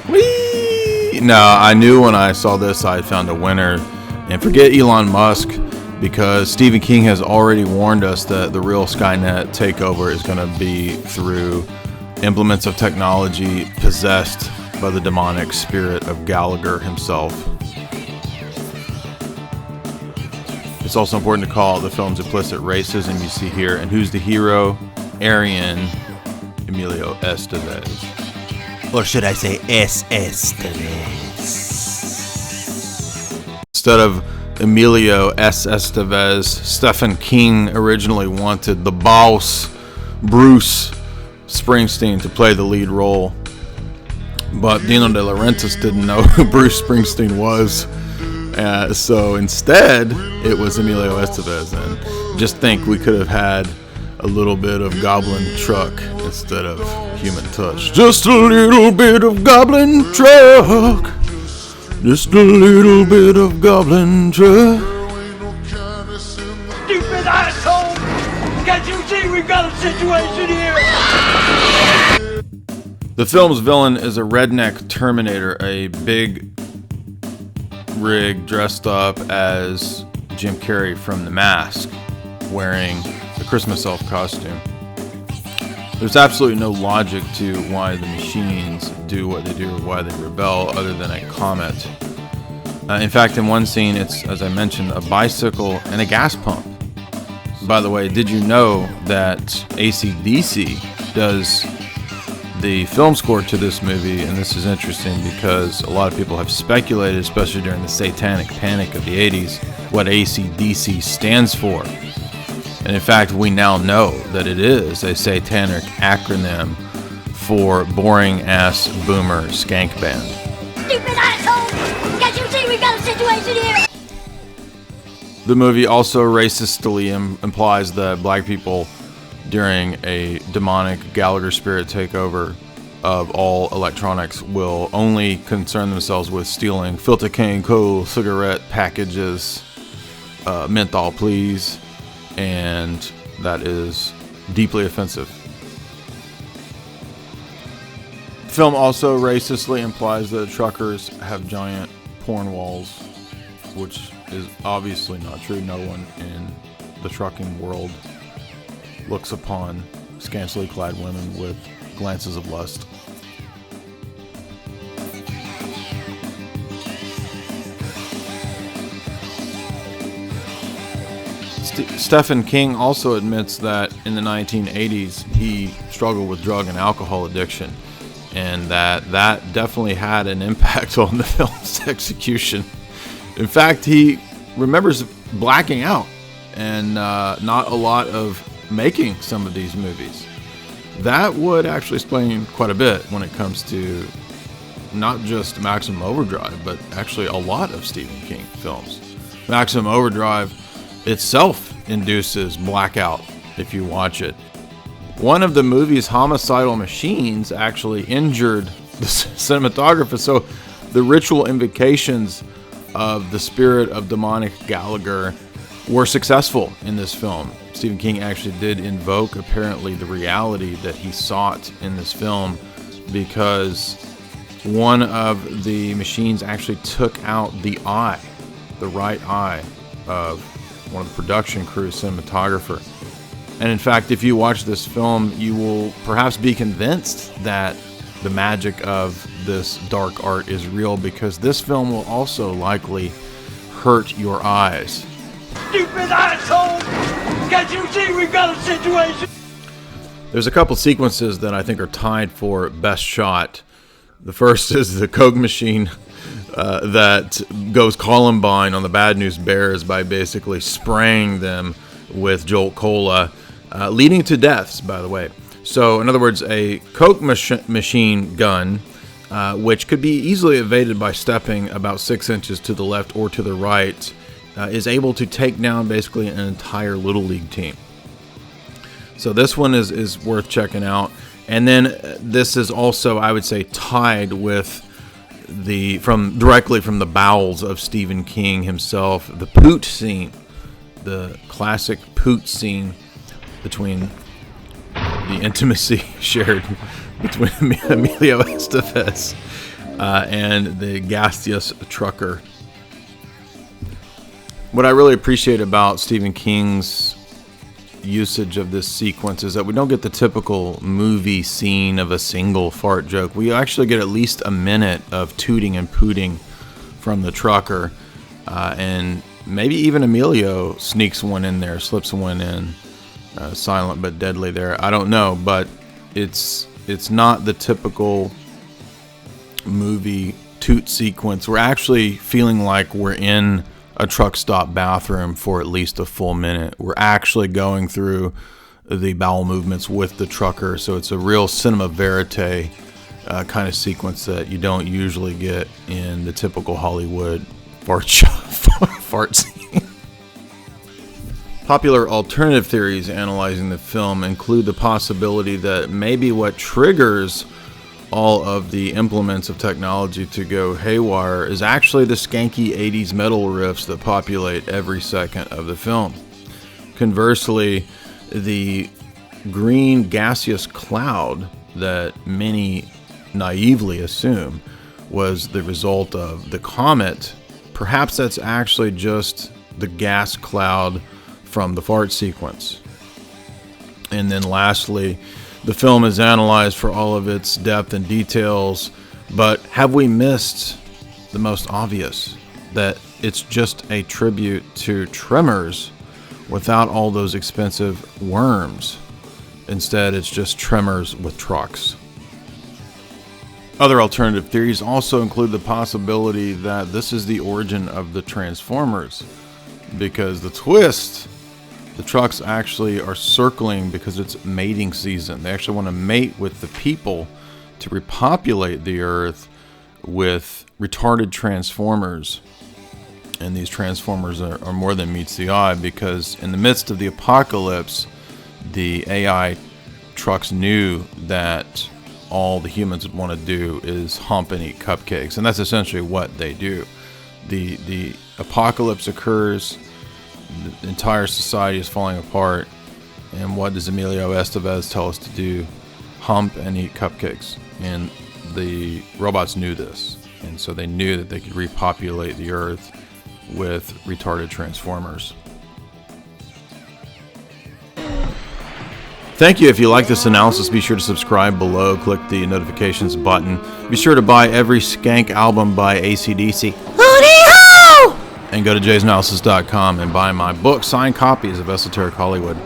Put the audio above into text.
Whee! No, I knew when I saw this I had found a winner. And forget Elon Musk, because Stephen King has already warned us that the real Skynet takeover is going to be through implements of technology possessed by the demonic spirit of Gallagher himself. It's also important to call the film's implicit racism you see here. And who's the hero? Aryan Emilio Estevez. Or should I say Estevez? Instead of Emilio Estevez, Stephen King originally wanted the boss, Bruce Springsteen, to play the lead role. But Dino De Laurentiis didn't know who Bruce Springsteen was. So instead, it was Emilio Estevez. And just think, we could have had a little bit of Goblin Truck instead of Human Touch. Just a little bit of Goblin Truck. Just a little bit of Goblin Truck. Stupid asshole! Can't you see we've got a situation here? The film's villain is a redneck Terminator, a big rig dressed up as Jim Carrey from The Mask, wearing the Christmas elf costume. There's absolutely no logic to why the machines do what they do or why they rebel, other than a comet. In fact, in one scene, it's, as I mentioned, a bicycle and a gas pump. By the way, did you know that AC/DC does the film score to this movie? And this is interesting because a lot of people have speculated, especially during the satanic panic of the 80s, what AC/DC stands for. And in fact, we now know that it is a satanic acronym for boring ass boomer skank band. Stupid asshole! Can't you see we've got a situation here? The movie also racistly implies that black people, during a demonic Gallagher spirit takeover of all electronics, will only concern themselves with stealing Filter Cane Cool cigarette packages, menthol please, and that is deeply offensive. The film also racistly implies that truckers have giant porn walls, which is obviously not true. No one in the trucking world looks upon scantily clad women with glances of lust. Stephen King also admits that in the 1980s he struggled with drug and alcohol addiction, and that definitely had an impact on the film's execution. In fact, he remembers blacking out and not a lot of making some of these movies. That would actually explain quite a bit when it comes to not just Maximum Overdrive, but actually a lot of Stephen King films. Maximum Overdrive itself induces blackout if you watch it. One of the movie's homicidal machines actually injured the cinematographer, so the ritual invocations of the spirit of demonic Gallagher were successful in this film. Stephen King actually did invoke, apparently, the reality that he sought in this film, because one of the machines actually took out the eye, the right eye of one of the production crew cinematographer. And in fact, if you watch this film, you will perhaps be convinced that the magic of this dark art is real, because this film will also likely hurt your eyes. Stupid asshole! Can't you see we've got a situation? There's a couple sequences that I think are tied for best shot. The first is the Coke machine that goes Columbine on the Bad News Bears by basically spraying them with Jolt Cola, leading to deaths, by the way. So, in other words, a Coke machine gun, which could be easily evaded by stepping about 6 inches to the left or to the right, is able to take down basically an entire Little League team. So this one is worth checking out. And then this is also, I would say, tied with directly from the bowels of Stephen King himself, the Poot scene, the classic Poot scene between the intimacy shared between Emilio Estevez and the gaseous trucker. What I really appreciate about Stephen King's usage of this sequence is that we don't get the typical movie scene of a single fart joke. We actually get at least a minute of tooting and pooting from the trucker, and maybe even Emilio sneaks one in there, slips one in, silent but deadly there. I don't know, but it's not the typical movie toot sequence. We're actually feeling like we're in a truck stop bathroom for at least a full minute. We're actually going through the bowel movements with the trucker, so it's a real cinema verite kind of sequence that you don't usually get in the typical Hollywood fart scene. Popular alternative theories analyzing the film include the possibility that maybe what triggers all of the implements of technology to go haywire is actually the skanky 80s metal riffs that populate every second of the film. Conversely, the green gaseous cloud that many naively assume was the result of the comet, perhaps that's actually just the gas cloud from the fart sequence. And then lastly, the film is analyzed for all of its depth and details, but have we missed the most obvious? That it's just a tribute to Tremors without all those expensive worms. Instead, it's just Tremors with trucks. Other alternative theories also include the possibility that this is the origin of the Transformers, because the twist, the trucks actually are circling because it's mating season. They actually want to mate with the people to repopulate the earth with retarded Transformers. And these Transformers are more than meets the eye, because in the midst of the apocalypse, the AI trucks knew that all the humans would want to do is hump and eat cupcakes. And that's essentially what they do. The apocalypse occurs, the entire society is falling apart, and what does Emilio Estevez tell us to do? Hump and eat cupcakes. And the robots knew this, and so they knew that they could repopulate the earth with retarded Transformers. Thank you. If you like this analysis, be sure to subscribe below, click the notifications button. Be sure to buy every Skank album by AC/DC. And go to jaysanalysis.com and buy my book, signed copies of Esoteric Hollywood.